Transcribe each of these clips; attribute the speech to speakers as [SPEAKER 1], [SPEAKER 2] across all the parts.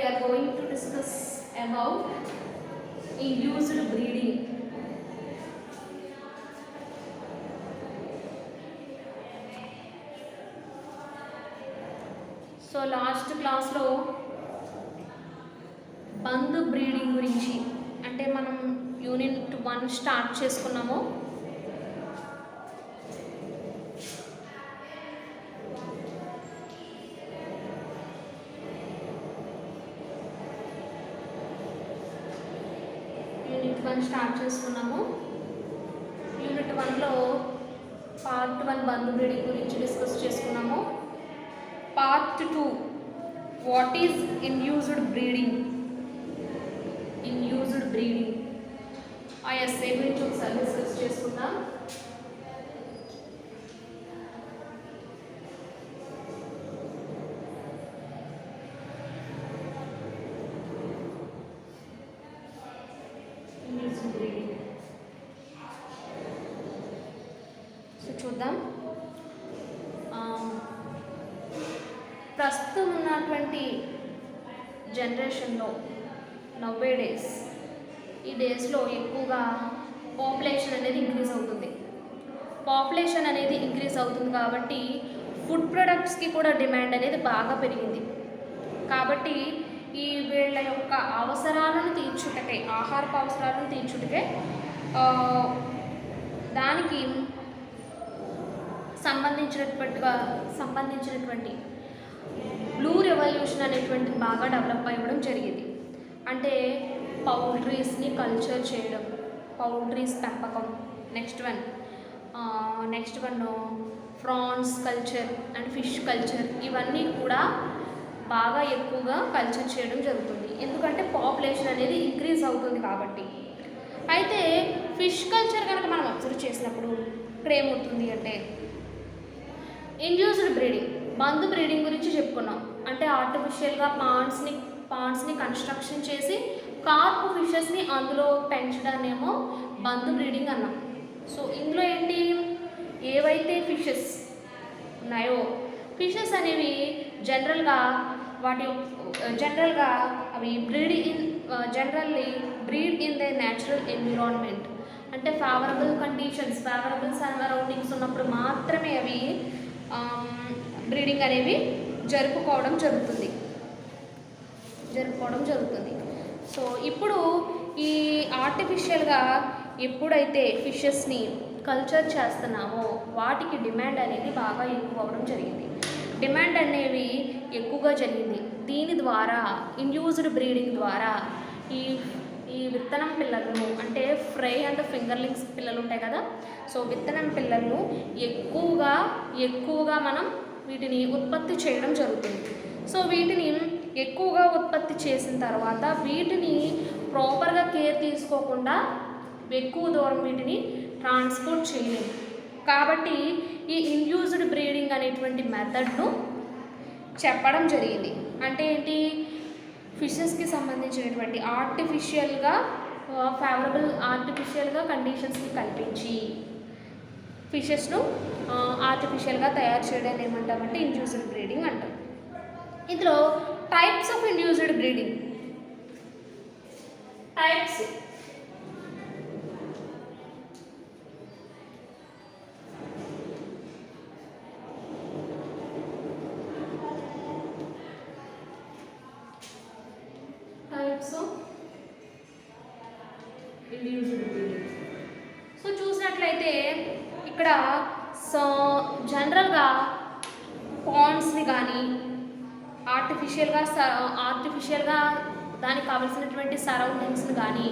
[SPEAKER 1] are going to discuss about induced breeding. So last క్లాస్లో బంద్ breeding గురించి అంటే మనం యూనిట్ 1 స్టార్ట్ చేసుకున్నాము. యూనిట్ 1లో పార్ట్ 1 బంద్ బ్రీడింగ్ గురించి డిస్కస్ చేసుకున్నాము. Part 2 what is induced breeding ఆ ఎస్ఏ గురించి ఒకసారి డిస్కస్ చేసుకుందాం. చూద్దాం. ప్రస్తుతం ఉన్నటువంటి జనరేషన్లో నవ్వే డేస్ ఈ డేస్లో ఎక్కువగా పాపులేషన్ అనేది ఇంక్రీజ్ అవుతుంది కాబట్టి ఫుడ్ ప్రొడక్ట్స్కి కూడా డిమాండ్ అనేది బాగా పెరిగింది. కాబట్టి ఈ వీళ్ళ యొక్క అవసరాలను తీర్చుటకే ఆహారపు అవసరాలను తీర్చుటకే దానికి సంబంధించినటువంటి బ్లూ రెవల్యూషన్ అనేటువంటి బాగా డెవలప్ అవ్వడం జరిగింది. అంటే పౌల్ట్రీస్ని కల్చర్ చేయడం, పౌల్ట్రీస్ పెంపకం, next one prawns culture and fish culture, ఇవన్నీ కూడా బాగా ఎక్కువగా కల్చర్ చేయడం జరుగుతుంది. ఎందుకంటే పాపులేషన్ అనేది ఇంక్రీజ్ అవుతుంది కాబట్టి. అయితే ఫిష్ కల్చర్ కనుక మనం అబ్జర్వ్ చేసినప్పుడు ఇక్కడ ఏమవుతుంది అంటే ఇండ్యూస్డ్ బ్రీడింగ్, బంద్ బ్రీడింగ్ గురించి చెప్పుకున్నాం. అంటే ఆర్టిఫిషియల్గా పాండ్స్ని కన్స్ట్రక్షన్ చేసి కార్ప్ ఫిషెస్ని అందులో పెంచడాన్నేమో బంద్ బ్రీడింగ్ అన్నాం. సో ఇందులో ఏంటి, ఏవైతే ఫిషెస్ ఉన్నాయో ఫిషెస్ అనేవి జనరల్గా అవి breed in the natural environment. అంటే ఫేవరబుల్ సరౌండింగ్స్ ఉన్నప్పుడు మాత్రమే అవి బ్రీడింగ్ అనేవి జరుపుకోవడం జరుగుతుంది. సో ఇప్పుడు ఈ ఆర్టిఫిషియల్గా ఎప్పుడైతే ఫిషెస్ని కల్చర్ చేస్తున్నామో వాటికి డిమాండ్ అనేది బాగా ఎక్కువగా జరిగింది. దీని ద్వారా ఇండ్యూస్డ్ బ్రీడింగ్ ద్వారా ఈ విత్తనం పిల్లలను, అంటే ఫ్రై అండ్ ఫింగర్లింగ్స్ పిల్లలు ఉంటాయి కదా, సో విత్తనం పిల్లలను ఎక్కువగా మనం వీటిని ఉత్పత్తి చేయడం జరుగుతుంది. సో వీటిని ఎక్కువగా ఉత్పత్తి చేసిన తర్వాత వీటిని ప్రాపర్గా కేర్ తీసుకోకుండా ఎక్కువ దూరం వీటిని ట్రాన్స్పోర్ట్ చేయలేము. కాబట్టి ఈ ఇండ్యూస్డ్ బ్రీడింగ్ అనేటువంటి మెథడ్ను చెప్పడం జరిగింది. అంటే ఏంటి, ఫిషెస్కి సంబంధించినటువంటి ఆర్టిఫిషియల్గా కండిషన్స్ని కల్పించి ఫిషెస్ను ఆర్టిఫిషియల్గా తయారు చేయడాన్ని ఏమంటామంటే ఇండ్యూస్డ్ బ్రీడింగ్ అంటాం. ఇందులో types of induced breeding types of induced breeding. So చూసినట్లయితే ఇక్కడ జనరల్గా పాండ్స్ని కానీ ఆర్టిఫిషియల్గా దానికి కావలసినటువంటి సరౌండింగ్స్ని కానీ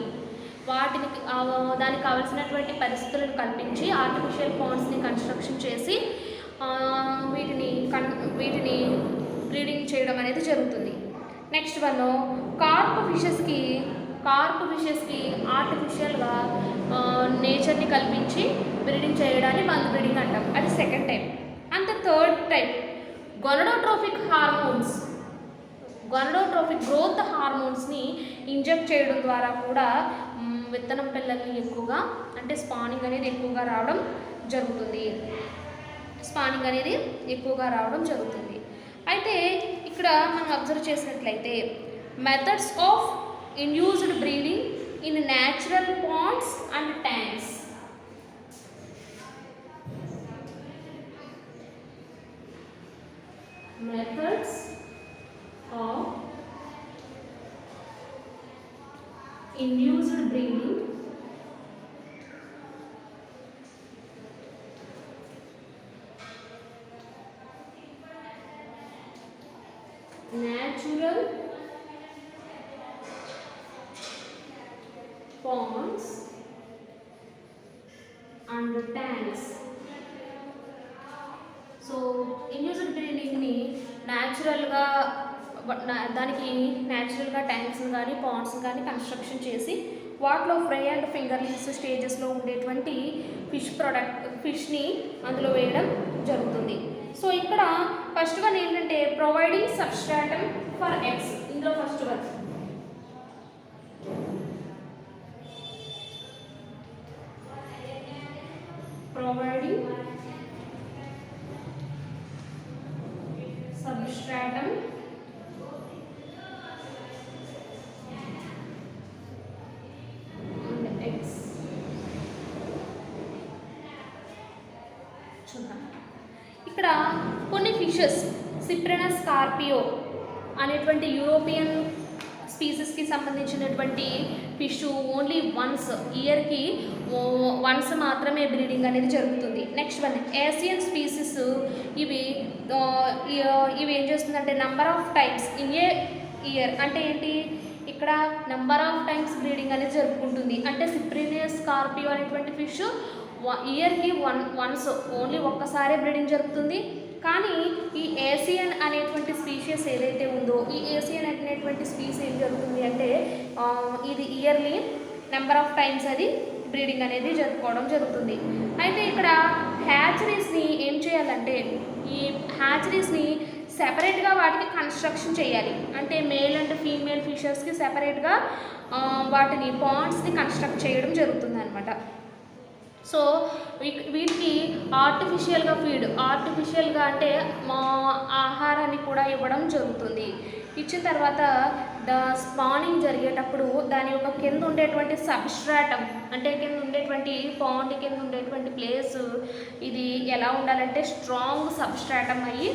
[SPEAKER 1] దానికి కావలసినటువంటి పరిస్థితులను కల్పించి ఆర్టిఫిషియల్ పాండ్స్ని కన్స్ట్రక్షన్ చేసి వీటిని బ్రీడింగ్ చేయడం అనేది జరుగుతుంది. నెక్స్ట్ వన్ కార్ప్ ఫిషెస్కి ఆర్టిఫిషియల్గా నేచర్ని కల్పించి బ్రీడింగ్ చేయడాన్ని బంద్ బ్రీడింగ్ అంటాం. అది second type. And third type gonadotrophic growth హార్మోన్స్ని ఇంజెక్ట్ చేయడం ద్వారా కూడా విత్తనం పిల్లల్ని ఎక్కువగా, అంటే స్పానింగ్ అనేది ఎక్కువగా రావడం జరుగుతుంది. అయితే ఇక్కడ మనం అబ్జర్వ్ చేసినట్లయితే methods of induced breeding in natural ponds and tanks. Methods of induced breeding natural ponds and tanks. So induced బ్రీడింగ్ని న్యాచురల్గా దానికి న్యాచురల్గా ట్యాంక్స్ కానీ పాండ్స్ కానీ కన్స్ట్రక్షన్ చేసి వాటిలో ఫ్రై అండ్ ఫింగర్లింగ్స్ స్టేజెస్లో ఉండేటువంటి ఫిష్ని అందులో వేయడం జరుగుతుంది. సో ఇక్కడ ఫస్ట్ వన్ ఏంటంటే ప్రొవైడింగ్ సబ్స్ట్రాటమ్ ఫర్ ఎగ్స్. ఇందులో first one providing substratum and eggs. చూద్దాం ఇక్కడ కొన్ని ఫిషెస్ సిప్రెనస్ స్కార్పియో అనేటువంటి యూరోపియన్ స్పీసెస్కి సంబంధించినటువంటి ఫిష్ ఓన్లీ ఇయర్కి వన్స్ మాత్రమే బ్రీడింగ్ అనేది జరుగుతుంది. నెక్స్ట్ వన్ ఏషియన్ స్పీసెస్ ఇవి ఏం చేస్తుందంటే number of times in a year. అంటే ఏంటి, ఇక్కడ నెంబర్ ఆఫ్ టైమ్స్ బ్రీడింగ్ అనేది జరుపుకుంటుంది. అంటే సిప్రెనస్ స్కార్పియో అనేటువంటి ఫిష్ ఇయర్కి వన్స్ ఓన్లీ ఒక్కసారే బ్రీడింగ్ జరుగుతుంది. కానీ ఈ ఏషియన్ అనేటువంటి స్పీషియస్ ఏదైతే ఉందో ఈ ఏషియన్ అనేటువంటి స్పీస్ ఏం జరుగుతుంది అంటే ఇది ఇయర్లీ నెంబర్ ఆఫ్ టైమ్స్ అది బ్రీడింగ్ అనేది జరుపుకోవడం జరుగుతుంది. అయితే ఇక్కడ హ్యాచరీస్ని ఏం చేయాలంటే ఈ హ్యాచరీస్ని సెపరేట్గా వాటికి కన్స్ట్రక్షన్ చేయాలి. అంటే మేల్ అండ్ ఫీమేల్ ఫిషెస్కి సెపరేట్గా వాటిని పాండ్స్ని కన్స్ట్రక్ట్ చేయడం జరుగుతుంది అనమాట. సో వీటికి ఆర్టిఫిషియల్గా అంటే ఆహారాన్ని కూడా ఇవ్వడం జరుగుతుంది. ఇచ్చిన తర్వాత స్పానింగ్ జరిగేటప్పుడు దాని యొక్క కింద ఉండేటువంటి సబ్స్ట్రాటమ్ అంటే కింద ఉండేటువంటి పాండ్ కింద ఉండేటువంటి ప్లేస్ ఇది ఎలా ఉండాలంటే స్ట్రాంగ్ సబ్స్ట్రాటమ్ అయ్యి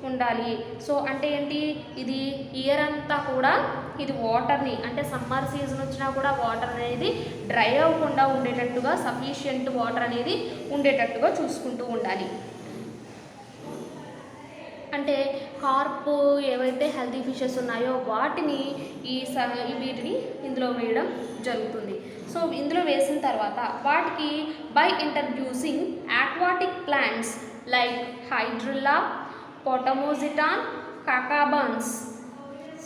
[SPEAKER 1] ఉండాలి. సో అంటే ఏంటి, ఇది ఇయర్ అంతా కూడా ఇది వాటర్ని అంటే సమ్మర్ సీజన్ వచ్చినా కూడా వాటర్ అనేది డ్రై అవ్వకుండా ఉండేటట్టుగా సఫిషియంట్ వాటర్ అనేది ఉండేటట్టుగా చూసుకుంటూ ఉండాలి. అంటే కార్ప్ ఏవైతే హెల్తీ ఫిషెస్ ఉన్నాయో వాటిని వీటిని ఇందులో వేయడం జరుగుతుంది. సో ఇందులో వేసిన తర్వాత వాటికి by introducing aquatic plants like hydrilla, potamogeton, kakabans.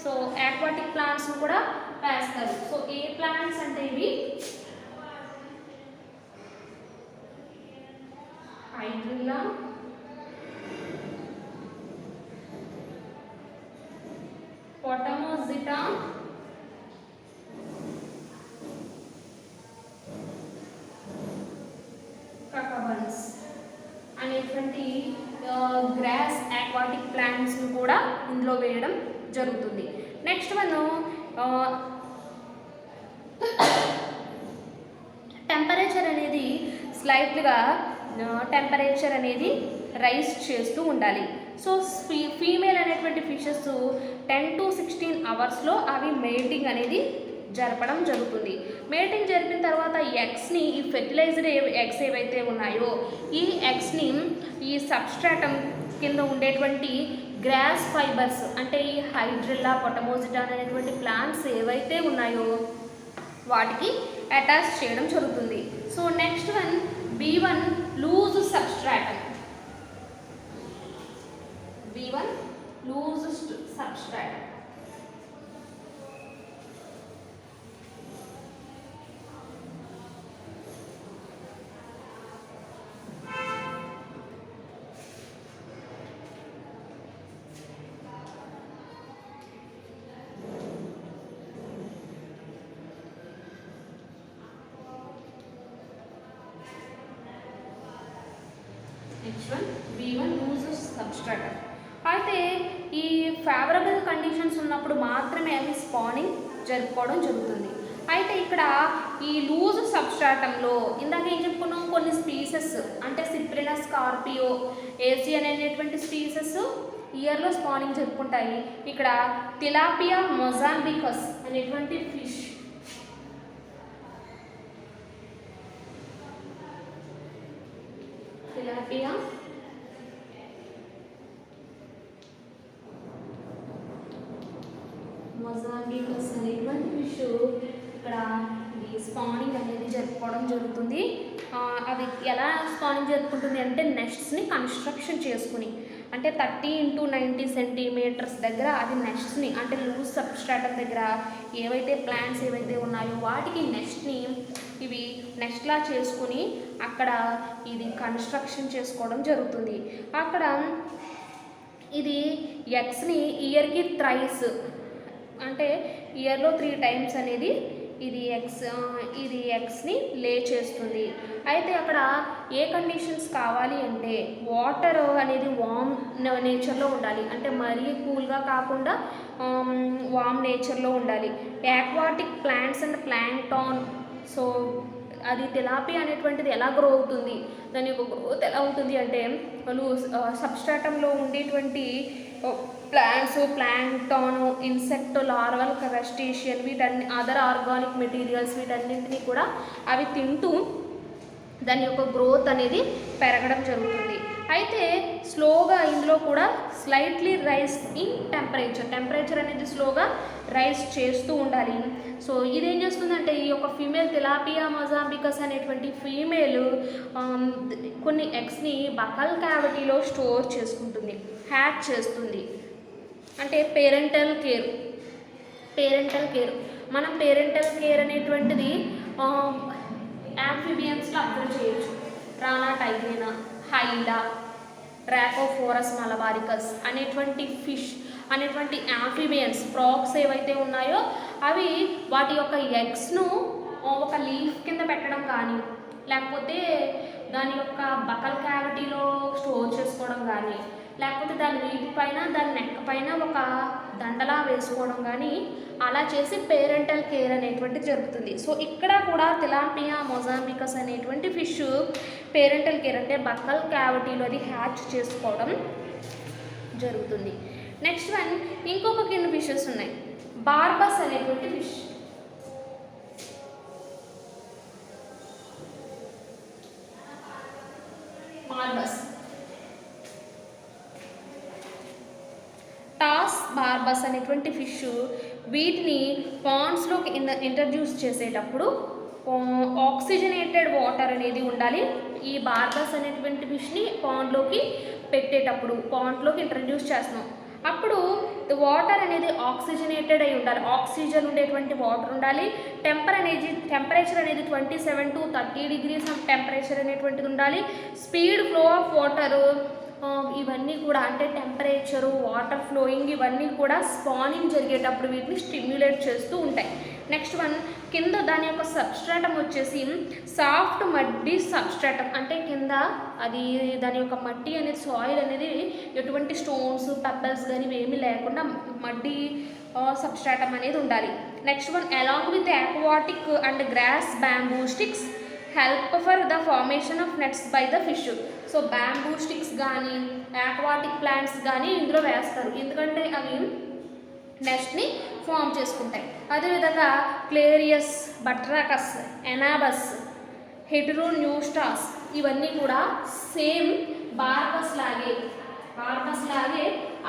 [SPEAKER 1] So aquatic plants కూడా వేస్తారు. సో ఏ ప్లాంట్స్ అంటే ఇవి హైడ్రిల్లా, పొటమోజిటాన్, కాకాబన్స్ అనేటువంటి గ్రాస్ ఆక్వాటిక్ ప్లాంట్స్ని కూడా ఇందులో వేయడం జరుగుతుంది. నెక్స్ట్ మనం టెంపరేచర్ అనేది స్లైట్గా టెంపరేచర్ అనేది రైజ్ చేస్తూ ఉండాలి. సో ఫీమేల్ అనేటువంటి ఫిషెస్ 10 to 16 అవర్స్లో అవి మేటింగ్ అనేది జరపడం జరుగుతుంది. మేటింగ్ జరిపిన తర్వాత ఎగ్స్ని ఈ ఫెర్టిలైజ్డ్ ఎగ్స్ ఏవైతే ఉన్నాయో ఈ ఎగ్స్ని ఈ సబ్స్ట్రాటమ్ కింద ఉండేటువంటి గ్రాస్ ఫైబర్స్ అంటే ఈ హైడ్రిల్లా, పొటమోజిటాన్ అనేటువంటి ప్లాంట్స్ ఏవైతే ఉన్నాయో వాటికి అటాచ్ చేయడం జరుగుతుంది. So next one B1 loose substratum. B1 loose substratum. Next one B1 loose substratum. అయితే ఈ ఫేవరబుల్ కండిషన్స్ ఉన్నప్పుడు మాత్రమే అవి స్పానింగ్ జరుపుకోవడం జరుగుతుంది. అయితే ఇక్కడ ఈ లూజ్ సబ్స్ట్రాటంలో ఇందాక ఏం చెప్పుకున్నాం, కొన్ని స్పీసెస్ అంటే సిప్రినస్, స్కార్పియో, ఏసియన్ అనేటువంటి స్పీసెస్ ఇయర్లో స్పానింగ్ జరుపుకుంటాయి. ఇక్కడ తిలాపియా మొజాంబికస్ అనేటువంటి ఫిష్, తిలాపియా మొజాంబికస్ అనేటువంటి ఫిష్ ఇక్కడ ఇది స్పానింగ్ అనేది జరుపుకోవడం జరుగుతుంది. అది ఎలా స్పానింగ్ జరుపుకుంటుంది అంటే నెస్ట్స్ని కన్స్ట్రక్షన్ చేసుకుని, అంటే 30 × 90 సెంటీమీటర్స్ దగ్గర అది నెస్ట్స్ని అంటే లూజ్ సబ్స్ట్రాటం దగ్గర ఏవైతే ప్లాంట్స్ ఏవైతే ఉన్నాయో వాటికి నెస్ట్ని ఇవి నెస్ట్లా చేసుకుని అక్కడ ఇది కన్స్ట్రక్షన్ చేసుకోవడం జరుగుతుంది. అక్కడ ఇది ఎగ్స్ని ఇయర్కి థ్రైస్ అంటే ఇయర్లో 3 టైమ్స్ అనేది ఇది ఎగ్స్ని లే చేస్తుంది. అయితే అక్కడ ఏ కండిషన్స్ కావాలి అంటే వాటర్ అనేది వామ్ నేచర్లో ఉండాలి, అంటే మరీ కూల్గా కాకుండా వామ్ నేచర్లో ఉండాలి. Aquatic plants and plankton, so అది తిలాపియా అనేటువంటిది ఎలా గ్రో అవుతుంది, దాని యొక్క గ్రోత్ ఎలా ఉంటుంది అంటే వాళ్ళు సబ్స్ట్రాటంలో ఉండేటువంటి plants, plankton, insect, larval, crustacean, వీటన్ని అదర్ ఆర్గానిక్ మెటీరియల్స్ వీటన్నింటినీ కూడా అవి తింటూ దాని యొక్క గ్రోత్ అనేది పెరగడం జరుగుతుంది. అయితే స్లోగా ఇందులో కూడా స్లైట్లీ రైస్ ఇన్ టెంపరేచర్ అనేది స్లోగా రైస్ చేస్తూ ఉండాలి. సో ఇదేం చేస్తుందంటే ఈ యొక్క ఫీమేల్ తిలాపియా మొజాంబికస్ అనేటువంటి ఫీమేల్ కొన్ని ఎగ్స్ని బకల్ క్యావిటీలో స్టోర్ చేసుకుంటుంది, హ్యాచ్ చేస్తుంది. అంటే పేరెంటల్ కేర్ మనం పేరెంటల్ కేర్ అనేటువంటిది యాంఫిబియన్స్లో అబ్జర్వ్ చేయొచ్చు. రానా టైగ్రినా, హైలా, డ్రాకోఫోరస్ మలబారికస్ అనేటువంటి ఫిష్ అనేటువంటి యాంఫిబియన్స్ ఫ్రాగ్స్ ఏవైతే ఉన్నాయో అవి వాటి యొక్క ఎగ్స్ను ఒక లీఫ్ కింద పెట్టడం కానీ లేకపోతే దాని యొక్క బకల్ క్యావిటీలో స్టోర్ చేసుకోవడం కానీ లేకపోతే దాని వీటిపైన దాని నెక్ పైన ఒక దండలా వేసుకోవడం కానీ అలా చేసి పేరెంటల్ కేర్ అనేటువంటిది జరుగుతుంది. సో ఇక్కడ కూడా తిలాపియా మొజాంబికస్ అనేటువంటి ఫిష్ పేరెంటల్ కేర్ అంటే బకల్ క్యావిటీలో అది హ్యాచ్ చేసుకోవడం జరుగుతుంది. నెక్స్ట్ వన్ ఇంకొక కింద ఫిషెస్ ఉన్నాయి, బార్బస్ అనేటువంటి ఫిష్. బార్బస్ అనేటువంటి ఫిష్ వీటిని పాండ్స్లోకి ఇంట్రడ్యూస్ చేసేటప్పుడు ఆక్సిజనేటెడ్ వాటర్ అనేది ఉండాలి. ఈ బార్బస్ అనేటువంటి ఫిష్ని పాండ్లోకి పెట్టేటప్పుడు పాండ్లోకి ఇంట్రడ్యూస్ చేస్తున్నాం, అప్పుడు వాటర్ అనేది ఆక్సిజనేటెడ్ అయి ఉండాలి, ఆక్సిజన్ ఉండేటువంటి వాటర్ ఉండాలి. టెంపరేచర్ అనేది 27 to 30 degrees టెంపరేచర్ అనేటువంటిది ఉండాలి. స్పీడ్ ఫ్లో ఆఫ్ వాటర్ ఇవన్నీ కూడా అంటే టెంపరేచరు, వాటర్ ఫ్లోయింగ్ ఇవన్నీ కూడా స్పానింగ్ జరిగేటప్పుడు వీటిని స్టిమ్యులేట్ చేస్తూ ఉంటాయి. నెక్స్ట్ వన్ కింద దాని యొక్క సబ్స్ట్రాటం వచ్చేసి సాఫ్ట్ మడ్డీ సబ్స్ట్రాటం, అంటే కింద అది దాని యొక్క మట్టి అనేది సాయిల్ అనేది ఎటువంటి స్టోన్స్, పెబ్బల్స్ కానీ ఏమీ లేకుండా మడ్డీ సబ్స్ట్రాటం అనేది ఉండాలి. Next one along with aquatic and grass bamboo sticks help for the formation of nets by the fish. So bamboo sticks కానీ ఆక్వాటిక్ ప్లాంట్స్ కానీ ఇందులో వేస్తారు, ఎందుకంటే అవి నెస్ట్ని ఫామ్ చేసుకుంటాయి. అదేవిధంగా క్లేరియస్, బట్రాకస్, ఎనాబస్, హెటెరోన్యూస్టాస్ ఇవన్నీ కూడా సేమ్ బార్బస్ లాగే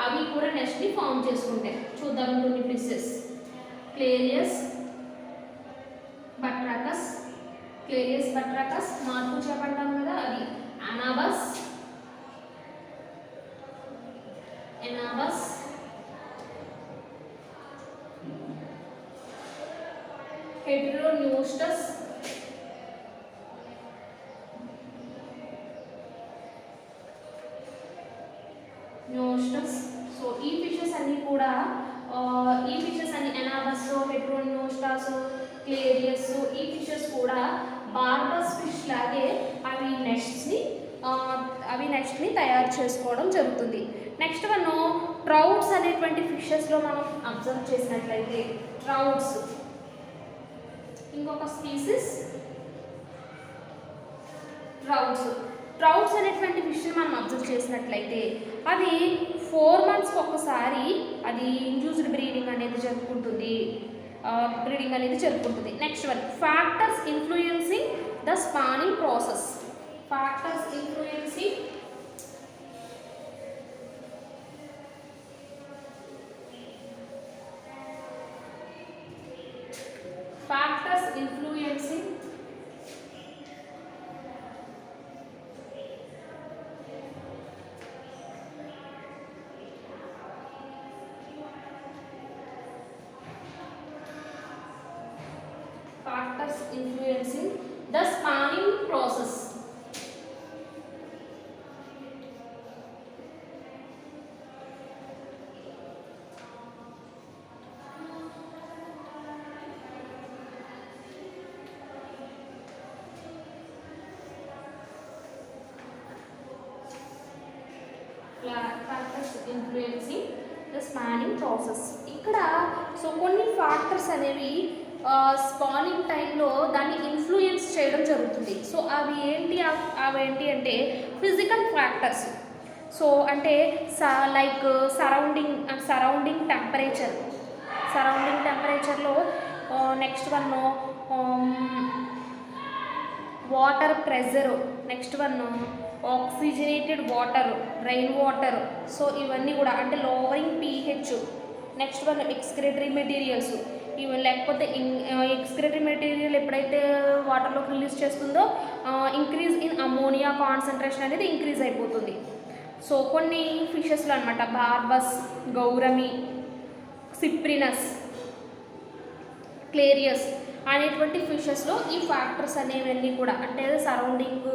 [SPEAKER 1] అవి కూడా నెస్ట్ని ఫామ్ చేసుకుంటాయి. చూద్దాం కొన్ని ఫిషెస్. క్లేరియస్ బట్రాకస్ మార్పు చెప్పంటాం కదా, అది ఎనాబస్, హెటెరోన్యూస్టస్, సో ఈ ఫిషెస్ అన్నీ కూడా ఎనాబస్, హెటెరోన్యూస్టస్, క్లేరియస్ ఈ ఫిషెస్ కూడా బార్బస్ ఫిష్ లాగే అవి నెస్ట్ని తయారు చేసుకోవడం జరుగుతుంది. నెక్స్ట్ వన్ ట్రౌట్స్ అనేటువంటి ఫిషెస్లో మనం అబ్జర్వ్ చేసినట్లయితే ట్రౌట్స్ ఇంకొక స్పీసీస్ ట్రౌట్స్ అనేటువంటి ఫిష్ని మనం అబ్జర్వ్ చేసినట్లయితే అది 4 monthsకి ఒకసారి అది ఇండ్యూస్డ్ బ్రీడింగ్ అనేది జరుపుకుంటుంది. Next one factors influencing the spanning process. Factors influencing influencing the spawning process. Factors influencing the spawning process. ఇక్కడ సో కొన్ని ఫ్యాక్టర్స్ అనేవి స్పానింగ్ టైంలో దాన్ని ఇన్ఫ్లుయెన్స్ చేయడం జరుగుతుంది. సో అవి ఏంటి అంటే ఫిజికల్ ఫ్యాక్టర్స్. సో అంటే లైక్ సరౌండింగ్ టెంపరేచర్లో next one water pressure, next one oxygenated water, rain water. So ఇవన్నీ కూడా అంటే lowering pH. Next one excretory materials, ఇవి లేకపోతే ఎక్స్క్రిటరీ మెటీరియల్ ఎప్పుడైతే వాటర్లోకి రిలీజ్ చేస్తుందో ఇంక్రీజ్ ఇన్ అమోనియా కాన్సన్ట్రేషన్ అనేది ఇంక్రీజ్ అయిపోతుంది. సో కొన్ని ఫిషెస్లో అనమాట బార్బస్, గౌరమి, సిప్రినస్, క్లేరియస్ అనేటువంటి ఫిషెస్లో ఈ ఫ్యాక్టర్స్ అనేవన్నీ కూడా అంటే surrounding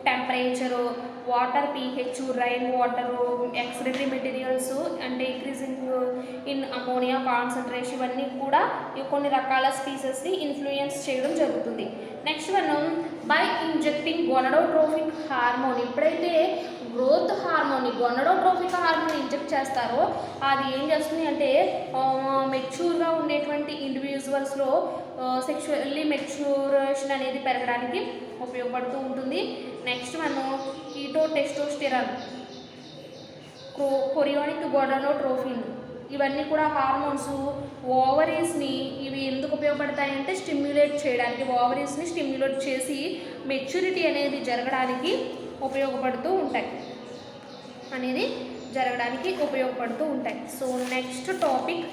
[SPEAKER 1] temperature, water pH, rain water, excretory materials అంటే ఇంక్రీజింగ్ ఇన్ అమోనియా కాన్సన్ట్రేషన్ ఇవన్నీ కూడా కొన్ని రకాల స్పీసెస్ని ఇన్ఫ్లుయెన్స్ చేయడం జరుగుతుంది. Next one by injecting gonadotrophic hormone. ఎప్పుడైతే growth hormone gonadotrophic hormone inject చేస్తారో అది ఏం చేస్తుంది అంటే మెచ్యూర్గా ఉండేటువంటి ఇండివిజువల్స్లో సెక్షువల్లీ మెచ్యూరేషన్ అనేది పెరగడానికి ఉపయోగపడుతూ ఉంటుంది. నెక్స్ట్ మనం కీటోటెస్టోస్టెరాన్, కొరియోనిక్ గొనడోట్రోఫిన్ ఇవన్నీ కూడా హార్మోన్స్ ఓవరీస్ని ఇవి ఎందుకు ఉపయోగపడతాయంటే స్టిమ్యులేట్ చేయడానికి, ఓవరీస్ని స్టిమ్యులేట్ చేసి మెచ్యూరిటీ అనేది జరగడానికి ఉపయోగపడుతూ ఉంటాయి. సో నెక్స్ట్ టాపిక్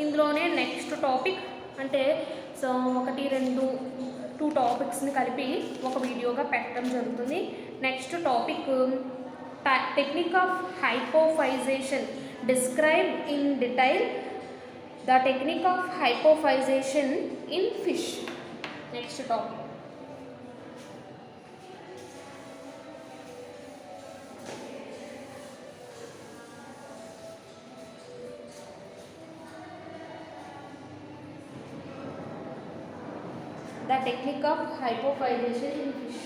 [SPEAKER 1] ఇందులోనే నెక్స్ట్ టాపిక్ అంటే సో 2 టాపిక్స్ని కలిపి ఒక వీడియోగా పెట్టడం జరుగుతుంది. Next topic technique of hypophysation. Describe in detail the technique of hypophysation in fish. Next topic the technique of hypophysation in fish.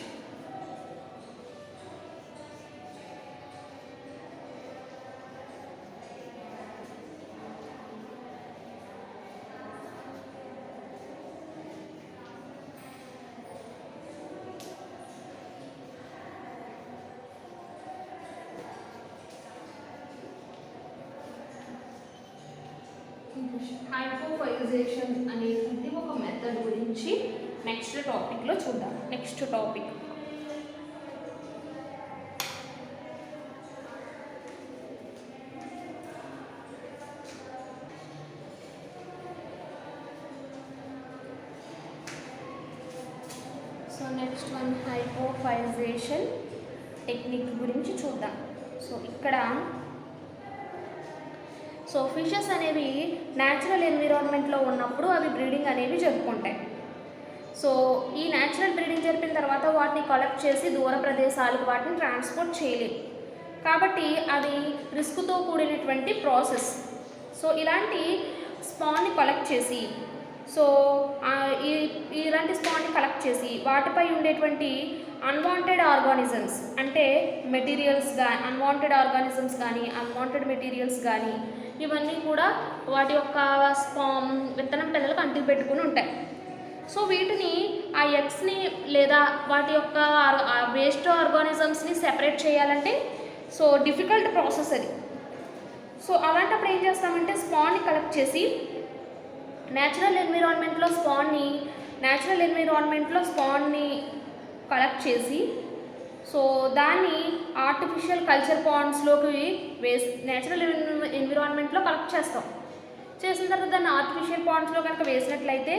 [SPEAKER 1] Hypophysation అనేది ఒక మెథడ్ గురించి నెక్స్ట్ టాపిక్లో చూద్దాం. Next topic so next one hypophysation technique గురించి చూద్దాం. So ఇక్కడ so fishes అనేవి natural ఎన్విరాన్మెంట్లో ఉన్నప్పుడు అవి బ్రీడింగ్ అనేవి జరుపుకుంటాయి. సో ఈ న్యాచురల్ బ్రీడింగ్ జరిపిన తర్వాత వాటిని కలెక్ట్ చేసి దూర ప్రదేశాలకు వాటిని ట్రాన్స్పోర్ట్ చేయలేదు కాబట్టి అది రిస్క్తో కూడినటువంటి ప్రాసెస్. సో ఇలాంటి స్పాన్ని కలెక్ట్ చేసి ఇలాంటి స్పాన్ని కలెక్ట్ చేసి వాటిపై ఉండేటువంటి అన్వాంటెడ్ ఆర్గానిజమ్స్ అంటే మెటీరియల్స్ కానీ అన్వాంటెడ్ ఆర్గానిజమ్స్ కానీ అన్వాంటెడ్ మెటీరియల్స్ కానీ ఇవన్నీ కూడా వాటి యొక్క స్పామ్ విత్తనం పిల్లలకు అంటి పెట్టుకుని ఉంటాయి. సో వీటిని ఆ ఎగ్స్ని లేదా వాటి యొక్క వేస్ట్ ఆర్గానిజమ్స్ని సెపరేట్ చేయాలంటే సో డిఫికల్ట్ ప్రాసెస్ అది. సో అలాంటప్పుడు ఏం చేస్తామంటే స్పాన్ని కలెక్ట్ చేసి న్యాచురల్ ఎన్విరాన్మెంట్లో స్పాన్ని కలెక్ట్ చేసి సో దాన్ని ఆర్టిఫిషియల్ కల్చర్ పాండ్స్లోకి న్యాచురల్ ఎన్విరాన్మెంట్లో కలెక్ట్ చేసిన తర్వాత దాన్ని ఆర్టిఫిషియల్ పాండ్స్లో కనుక వేసినట్లయితే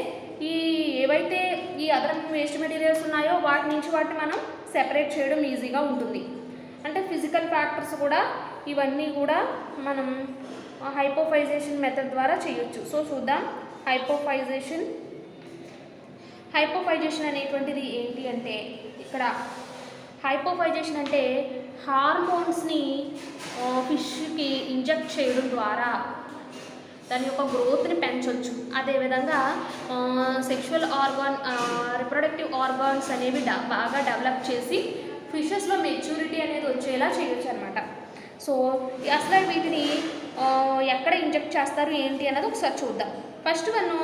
[SPEAKER 1] ఏవైతే ఈ అదర్ వేస్ట్ మెటీరియల్స్ ఉన్నాయో వాటి నుంచి వాటిని మనం సెపరేట్ చేయడం ఈజీగా ఉంటుంది. అంటే ఫిజికల్ ఫ్యాక్టర్స్ కూడా ఇవన్నీ కూడా మనం హైపోఫైజేషన్ మెథడ్ ద్వారా చేయొచ్చు. సో చూద్దాం. హైపోఫైజేషన్ అనేటువంటిది ఏంటి అంటే ఇక్కడ హైపోఫైజేషన్ అంటే హార్మోన్స్ని ఫిష్కి ఇంజెక్ట్ చేయడం ద్వారా దాని యొక్క గ్రోత్ని పెంచవచ్చు. అదేవిధంగా సెక్షువల్ రిప్రొడక్టివ్ ఆర్గాన్స్ అనేవి బాగా డెవలప్ చేసి ఫిషెస్లో మెచ్యూరిటీ అనేది వచ్చేలా చేయొచ్చు అనమాట. సో అసలు వీటిని ఎక్కడ ఇంజెక్ట్ చేస్తారు ఏంటి అన్నది ఒకసారి చూద్దాం. ఫస్ట్ మనం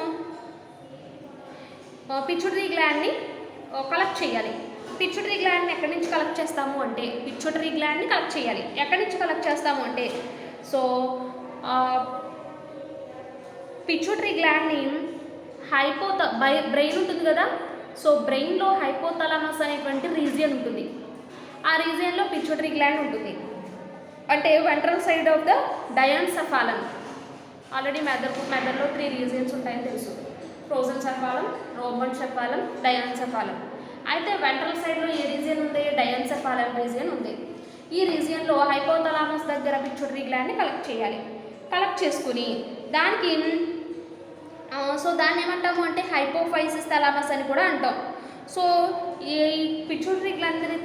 [SPEAKER 1] పిచ్యూటరీ గ్లాండ్ని కలెక్ట్ చేయాలి. పిచ్యూటరీ గ్లాండ్ని ఎక్కడి నుంచి కలెక్ట్ చేస్తాము అంటే పిచ్యూటరీ గ్లాండ్ని కలెక్ట్ చేయాలి. ఎక్కడి నుంచి కలెక్ట్ చేస్తాము అంటే సో పిచ్యూటరీ గ్లాండ్ని బ్రెయిన్ ఉంటుంది కదా. సో బ్రెయిన్లో హైపోథాలమస్ అనేటువంటి రీజియన్ ఉంటుంది. ఆ రీజియన్లో పిచ్యూటరీ గ్లాండ్ ఉంటుంది. అంటే ventral side of the diencephalon. Already మెదడులో 3 రీజియన్స్ ఉంటాయని తెలుసు. ప్రోజెన్సెఫాలం, రోమన్సెఫాలం, డయాన్సెఫాలం. అయితే వెంట్రల్ సైడ్లో ఏ రీజియన్ ఉంది? డయాన్సెఫాలం రీజియన్ ఉంది. ఈ రీజియన్లో హైపోథాలమస్ దగ్గర పిచ్యూటరీ గ్లాండ్ని కలెక్ట్ చేసుకుని దానికి సో దాన్ని ఏమంటాము అంటే హైపోఫైసిస్ థాలమస్ అని కూడా అంటాం. సో ఈ పిచ్యూటరీ గ్లాండ్ని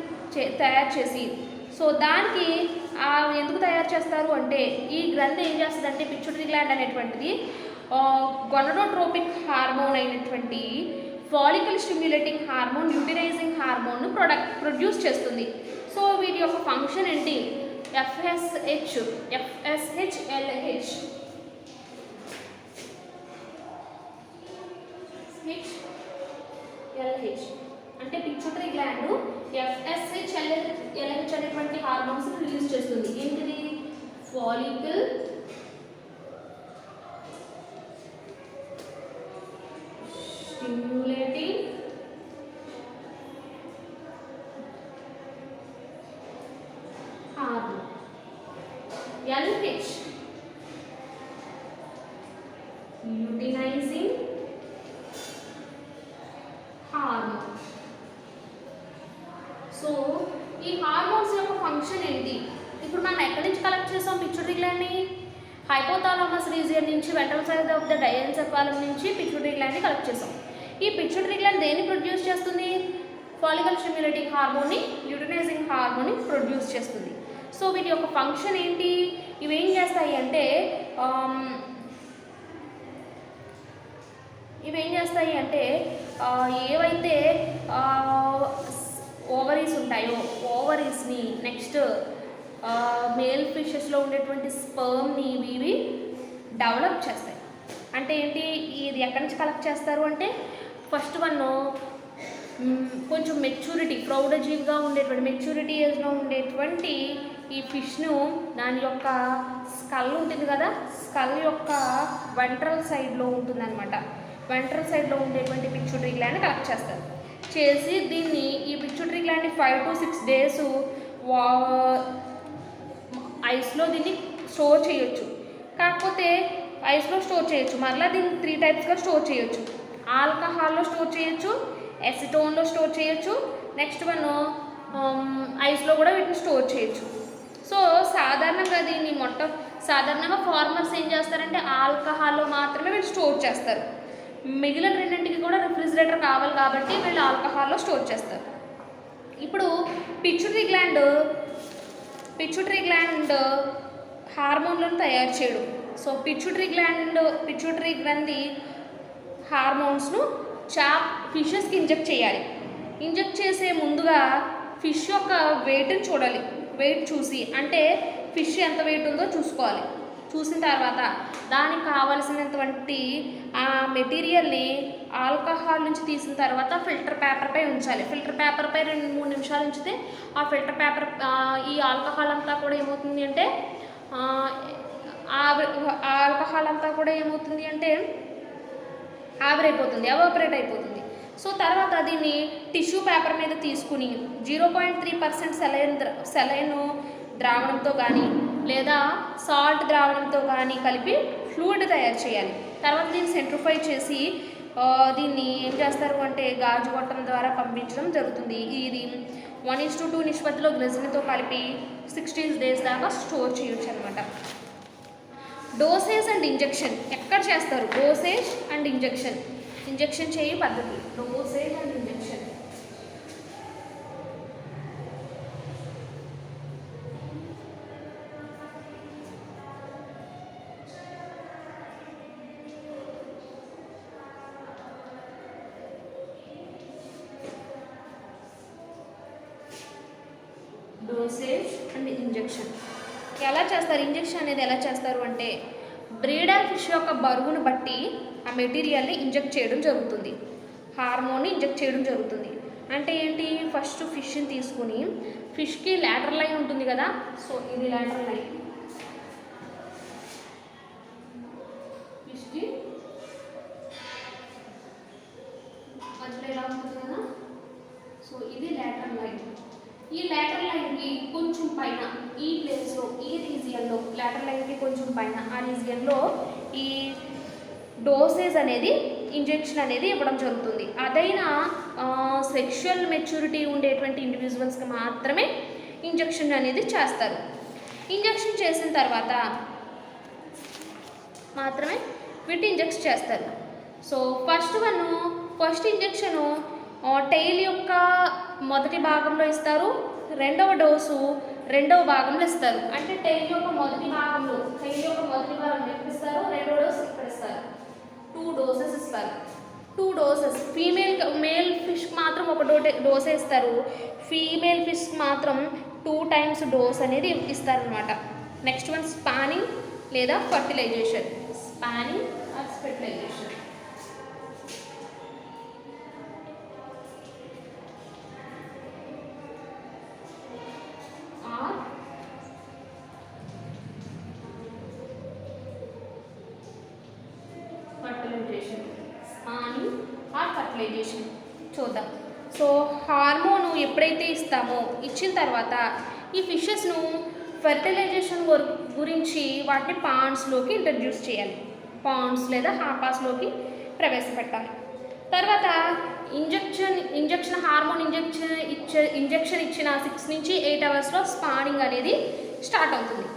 [SPEAKER 1] తయారు చేసి సో దానికి ఎందుకు తయారు చేస్తారు అంటే ఈ గ్రంథి ఏం చేస్తుందంటే పిచ్యూటరీ గ్లాండ్ అనేటువంటిది గొనడోట్రోపిక్ హార్మోన్ అయినటువంటి ఫాలికల్ స్టిమ్యులేటింగ్ హార్మోన్, ల్యూటినైజింగ్ హార్మోన్ను ప్రొడ్యూస్ చేస్తుంది. సో వీటి యొక్క ఫంక్షన్ ఏంటి? FSH, LH అంటే పిచ్యూటరీ గ్లాండ్ FSH, LH అనేటువంటి హార్మోన్స్ రిలీజ్ చేస్తుంది. ఏంటిది? Follicle stimulating hormone. LH luteinizing hormone. So ఈ హార్మోన్స్ యొక్క ఫంక్షన్ ఏంటి? ఇప్పుడు మనం ఎక్కడి నుంచి కలెక్ట్ చేసాం పిచ్యూటరీ గ్లాండ్ని? హైపోథాలమస్ రీజియన్ నుంచి, ventral side of the diencephalon నుంచి పిచ్యూటరీ గ్లాండ్ని కలెక్ట్ చేసాం. ఈ పిచ్యూటరీ గ్లాండ్ దేన్ని ప్రొడ్యూస్ చేస్తుంది? ఫాలికల్ స్టిమ్యులేటింగ్ హార్మోన్ని, ల్యూటినైజింగ్ హార్మోన్ని ప్రొడ్యూస్ చేస్తుంది. సో వీటి యొక్క ఫంక్షన్ ఏంటి? ఇవేం చేస్తాయి అంటే ఏవైతే ఓవరీస్ ఉంటాయో ఓవరీస్ని నెక్స్ట్ మేల్ ఫిషెస్లో ఉండేటువంటి స్పర్మ్ని ఇవి డెవలప్ చేస్తాయి. అంటే ఏంటి? ఇది ఎక్కడి నుంచి కలెక్ట్ చేస్తారు అంటే ఫస్ట్ కొంచెం మెచ్యూరిటీ ప్రౌఢజీవిగా ఉండేటువంటి మెచ్యూరిటీ ఏజ్లో ఉండేటువంటి ఈ ఫిష్ను దాని యొక్క స్కల్ ఉంటుంది కదా, స్కల్ యొక్క వెంట్రల్ సైడ్లో ఉంటుందన్నమాట. వెంట్రల్ సైడ్లో ఉండేటువంటి పిచ్యూటరీ గ్లాండ్ కలెక్ట్ చేస్తారు. చేసి దీన్ని ఈ పిచ్యూటరీ గ్లాండ్ని 5 to 6 days ఐస్లో దీన్ని స్టోర్ చేయొచ్చు. కాకపోతే ఐస్లో స్టోర్ చేయొచ్చు. మరలా దీన్ని 3 typesగా స్టోర్ చేయొచ్చు. ఆల్కహాల్లో స్టోర్ చేయొచ్చు, ఎసిటోన్లో స్టోర్ చేయొచ్చు, నెక్స్ట్ ఐస్లో కూడా వీటిని స్టోర్ చేయొచ్చు. సో సాధారణంగా సాధారణంగా ఫార్మర్స్ ఏం చేస్తారంటే ఆల్కహాల్లో మాత్రమే వీళ్ళు స్టోర్ చేస్తారు. మిగిలిన రెండింటికి కూడా రిఫ్రిజిరేటర్ కావాలి కాబట్టి వీళ్ళు ఆల్కహాల్లో స్టోర్ చేస్తారు. ఇప్పుడు పిచ్యూటరీ గ్లాండ్ హార్మోన్లను తయారు చేయడం. సో పిచ్యూటరీ గ్రంథి హార్మోన్స్ను ఫిషెస్కి ఇంజెక్ట్ చేయాలి. ఇంజెక్ట్ చేసే ముందుగా ఫిష్ యొక్క వెయిట్ని చూడాలి. వెయిట్ చూసి అంటే ఫిష్ ఎంత వెయిట్ ఉందో చూసుకోవాలి. చూసిన తర్వాత దానికి కావలసినటువంటి ఆ మెటీరియల్ని ఆల్కహాల్ నుంచి తీసిన తర్వాత ఫిల్టర్ పేపర్పై ఉంచాలి. ఫిల్టర్ పేపర్పై 2-3 నిమిషాలు ఉంచితే ఆ ఫిల్టర్ పేపర్ ఈ ఆల్కహాల్ అంతా కూడా ఏమవుతుంది అంటే ఆల్కహాల్ అంతా కూడా ఏమవుతుంది అంటే ఆవిరైపోతుంది, ఎవాపరేట్ అయిపోతుంది. సో తర్వాత దీన్ని టిష్యూ పేపర్ మీద తీసుకుని 0.3% సెలైన్ ద్రావణంతో కానీ లేదా సాల్ట్ ద్రావణంతో కానీ కలిపి ఫ్లూయిడ్ తయారు చేయాలి. తర్వాత దీన్ని సెంట్రిఫై చేసి దీన్ని ఏం చేస్తారు అంటే గాజు గొట్టం ద్వారా పంపించడం జరుగుతుంది. ఇది 1:2 నిష్పత్తిలో గ్లిజరిన్తో కలిపి 16 days దాకా స్టోర్ చేయొచ్చు అనమాట. డోసేజ్ అండ్ ఇంజెక్షన్ ఎక్కడ చేస్తారు? డోసేజ్ అండ్ ఇంజెక్షన్ చేయ పద్ధతి dosage and injection. Dosage and injection ఎలా చేస్తారు? ఇంజెక్షన్ అనేది ఎలా చేస్తారు అంటే బ్రీడర్ ఫిష్ యొక్క బరువును బట్టి ఆ మెటీరియల్ని ఇంజెక్ట్ చేయడం జరుగుతుంది, హార్మోన్ని ఇంజెక్ట్ చేయడం జరుగుతుంది. అంటే ఏంటి? ఫస్ట్ ఫిష్ని తీసుకుని ఫిష్కి లాటరల్ లైన్ ఉంటుంది కదా, సో ఇది లాటరల్ లైన్, ఫిష్కి మధ్యలో ఎలా ఉంటుంది కదా, సో ఇది లాటరల్ లైన్. ఈ లాటరల్ లైన్కి కొంచెం పైన ఈ ప్లేస్లో ఈ రీజియన్లో లాటరల్ లైన్కి కొంచెం పైన ఆ రీజియన్లో ఈ డోసేజ్ అనేది ఇంజెక్షన్ అనేది ఇవ్వడం జరుగుతుంది. అదైనా సెక్షువల్ మెచ్యూరిటీ ఉండేటువంటి ఇండివిజువల్స్కి మాత్రమే ఇంజెక్షన్ అనేది చేస్తారు. ఇంజెక్షన్ చేసిన తర్వాత మాత్రమే వీటి ఇంజెక్ట్ చేస్తారు. సో ఫస్ట్ ఇంజెక్షను టైల్ యొక్క మొదటి భాగంలో ఇస్తారు, రెండవ డోసు రెండవ భాగంలో ఇస్తారు. అంటే టైల్ యొక్క మొదటి భాగంలో ఎక్కడ ఇస్తారు? రెండవ డోసు ఇక్కడ ఇస్తారు. 2 doses ఇస్తారు. 2 doses. మేల్ ఫిష్కి మాత్రం ఒక డోసే ఇస్తారు, ఫీమేల్ ఫిష్కి మాత్రం 2 times డోస్ అనేది ఇస్తారనమాట. నెక్స్ట్ వన్ స్పానింగ్ లేదా fertilization. Spawning or fertilization. Spawning or fertilization చూద్దాం. సో హార్మోను ఎప్పుడైతే ఇస్తామో ఇచ్చిన తర్వాత ఈ ఫిషెస్ను ఫెర్టిలైజేషన్ గురించి వాటిని పాండ్స్లోకి ఇంట్రడ్యూస్ చేయాలి, పాండ్స్ లేదా హాపాస్లోకి ప్రవేశపెట్టాలి. తర్వాత హార్మోన్ ఇంజెక్షన్ ఇచ్చిన 6 నుంచి 8 hours స్పానింగ్ అనేది స్టార్ట్ అవుతుంది.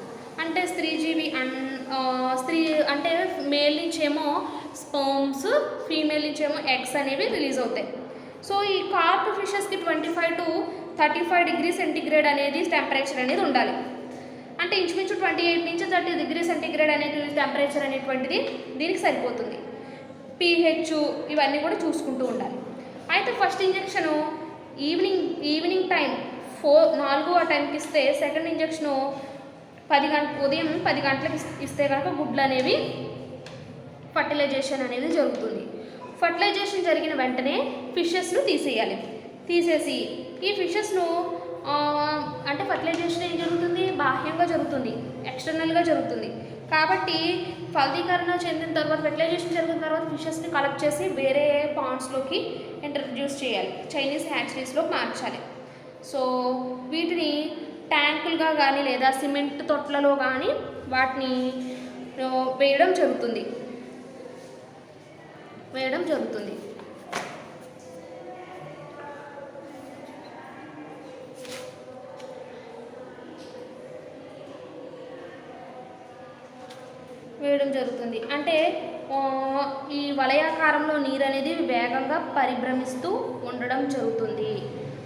[SPEAKER 1] అంటే స్త్రీజీవి అంటే మేల్ నుంచేమో స్పర్మ్స్, ఫీమేల్ నుంచేమో ఎగ్స్ అనేవి రిలీజ్ అవుతాయి. సో ఈ కార్ప్ ఫిషెస్కి 25 to 35 degrees సెంటీగ్రేడ్ అనేది టెంపరేచర్ అనేది ఉండాలి. అంటే ఇంచుమించు 28 నుంచి 30 degrees సెంటీగ్రేడ్ అనేది టెంపరేచర్ అనేటువంటిది దీనికి సరిపోతుంది. pH ఇవన్నీ కూడా చూసుకుంటూ ఉండాలి. అయితే ఫస్ట్ ఇంజెక్షను ఈవినింగ్ టైం 4 ఆ టైంకి ఇస్తే సెకండ్ ఇంజెక్షను ఉదయం 10 గంటలకు ఇస్తే కనుక గుడ్లు అనేవి ఫర్టిలైజేషన్ అనేది జరుగుతుంది. ఫర్టిలైజేషన్ జరిగిన వెంటనే ఫిషెస్ను తీసేసి ఈ ఫిషెస్ను అంటే ఫర్టిలైజేషన్ ఏం జరుగుతుంది? బాహ్యంగా జరుగుతుంది, ఎక్స్టర్నల్గా జరుగుతుంది. కాబట్టి ఫలదీకరణ చెందిన తర్వాత ఫెర్టిలైజేషన్ జరిగిన తర్వాత ఫిషెస్ని కలెక్ట్ చేసి వేరే పాండ్స్లోకి ఇంట్రడ్యూస్ చేయాలి, చైనీస్ హ్యాచరీస్లోకి మార్చాలి. సో వీటిని ట్యాంకులుగా కానీ లేదా సిమెంట్ తొట్లలో కానీ వాటిని వేయడం జరుగుతుంది. వేయడం జరుగుతుంది అంటే ఈ వలయాకారంలో నీరు అనేది వేగంగా పరిభ్రమిస్తూ ఉండడం జరుగుతుంది.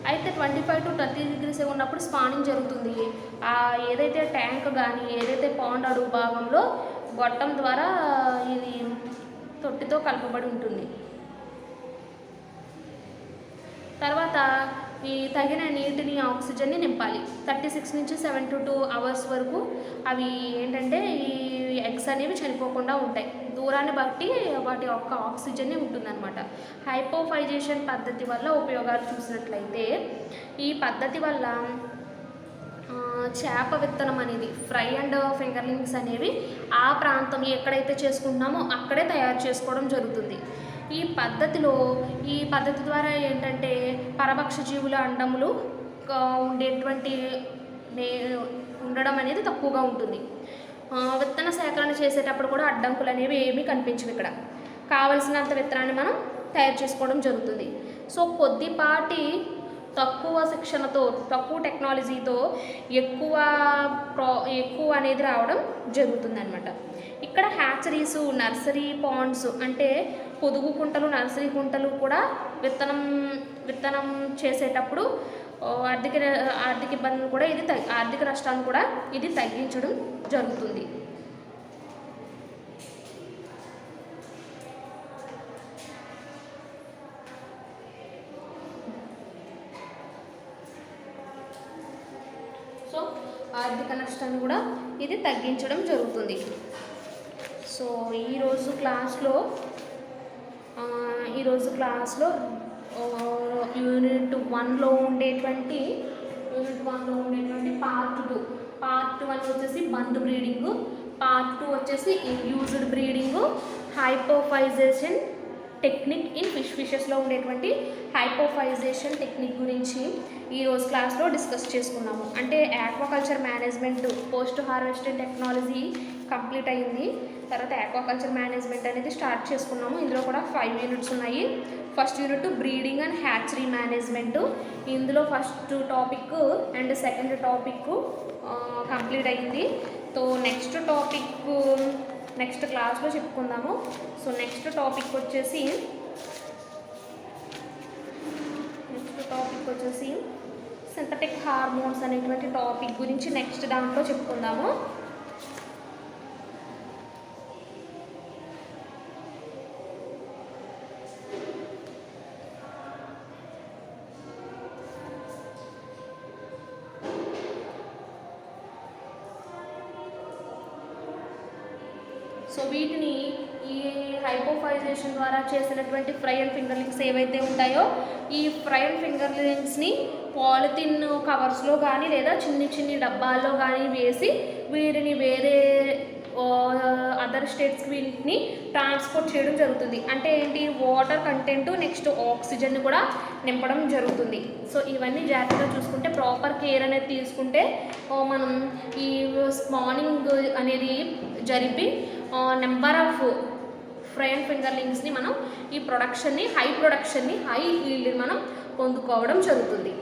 [SPEAKER 1] అయితే 25 to 30 degrees ఉన్నప్పుడు స్పానింగ్ జరుగుతుంది. ఏదైతే ట్యాంక్ కానీ ఏదైతే పాండ్ అడుగు భాగంలో గొట్టం ద్వారా ఇది తొట్టితో కలపబడి ఉంటుంది. తర్వాత ఈ తగిన నీటిని ఆక్సిజన్ని నింపాలి. 36 నుంచి 72 అవర్స్ వరకు అవి ఏంటంటే ఈ ఎగ్స్ అనేవి చనిపోకుండా ఉంటాయి. దూరాన్ని బట్టి వాటి యొక్క ఆక్సిజన్ని ఉంటుందన్నమాట. హైపోఫైజేషన్ పద్ధతి వల్ల ఉపయోగాలు చూసినట్లయితే ఈ పద్ధతి వల్ల చేప విత్తనం అనేది ఫ్రై అండ్ ఫింగర్లింగ్స్ అనేవి ఆ ప్రాంతం ఎక్కడైతే చేసుకుంటున్నామో అక్కడే తయారు చేసుకోవడం జరుగుతుంది. ఈ పద్ధతి ద్వారా ఏంటంటే పరభక్ష జీవుల అండములు ఉండేటువంటి ఉండడం అనేది తక్కువగా ఉంటుంది. విత్తన సేకరణ చేసేటప్పుడు కూడా అడ్డంకులు అనేవి ఏమీ కనిపించవు. ఇక్కడ కావలసినంత విత్తనాన్ని మనం తయారు చేసుకోవడం జరుగుతుంది. సో కొద్దిపాటి తక్కువ శిక్షణతో, తక్కువ టెక్నాలజీతో ఎక్కువ అనేది రావడం జరుగుతుందన్నమాట. ఇక్కడ హ్యాచరీస్, నర్సరీ పాండ్స్ అంటే పొదుగు కుంటలు, నర్సరీ కుంటలు కూడా విత్తనం చేసేటప్పుడు ఆర్థిక ఇబ్బందులు కూడా ఆర్థిక నష్టాన్ని కూడా ఇది తగ్గించడం జరుగుతుంది. సో ఆర్థిక నష్టాన్ని కూడా ఇది తగ్గించడం జరుగుతుంది. సో ఈరోజు క్లాస్లో యూనిట్ 1లో ఉండేటువంటి పార్ట్ 1 వచ్చేసి బంద్ బ్రీడింగ్, పార్ట్ 2 వచ్చేసి ఇండ్యూస్డ్ బ్రీడింగ్, హైపోఫైజేషన్ టెక్నిక్ ఇన్ ఫిషెస్లో ఉండేటువంటి హైపోఫైజేషన్ టెక్నిక్ గురించి ఈరోజు క్లాస్లో డిస్కస్ చేసుకున్నాము. అంటే aquaculture management post harvesting technology complete అయింది. తర్వాత ఆక్వాకల్చర్ మేనేజ్మెంట్ అనేది స్టార్ట్ చేసుకున్నాము. ఇందులో కూడా 5 యూనిట్స్ ఉన్నాయి. First unit breeding and hatchery management. ఇందులో first topic and second topic complete అయింది. సో నెక్స్ట్ క్లాస్లో చెప్పుకుందాము. సో నెక్స్ట్ టాపిక్ వచ్చేసి సింథటిక్ హార్మోన్స్ అనేటువంటి టాపిక్ గురించి నెక్స్ట్ దాంట్లో చెప్పుకుందాము. సో వీటిని ఈ హైపోఫైజేషన్ ద్వారా చేసినటువంటి ఫ్రై అండ్ ఫింగర్లింగ్స్ ఏవైతే ఉంటాయో ఈ ఫ్రై అండ్ ఫింగర్లింగ్స్ని పాలిథిన్ కవర్స్లో కానీ లేదా చిన్ని డబ్బాల్లో కానీ వేసి వీటిని వేరే అదర్ స్టేట్స్కి వీటిని ట్రాన్స్పోర్ట్ చేయడం జరుగుతుంది. అంటే ఏంటి, వాటర్ కంటెంట్ నెక్స్ట్ ఆక్సిజన్ కూడా నింపడం జరుగుతుంది. సో ఇవన్నీ జాగ్రత్తగా చూసుకుంటే, ప్రాపర్ కేర్ అనేది తీసుకుంటే మనం ఈ స్పానింగ్ అనేది జరిపి నెంబర్ ఆఫ్ ఫ్రై అండ్ ఫింగర్లింగ్స్ని మనం ఈ హై ఈల్డ్ని మనం పొందుకోవడం జరుగుతుంది.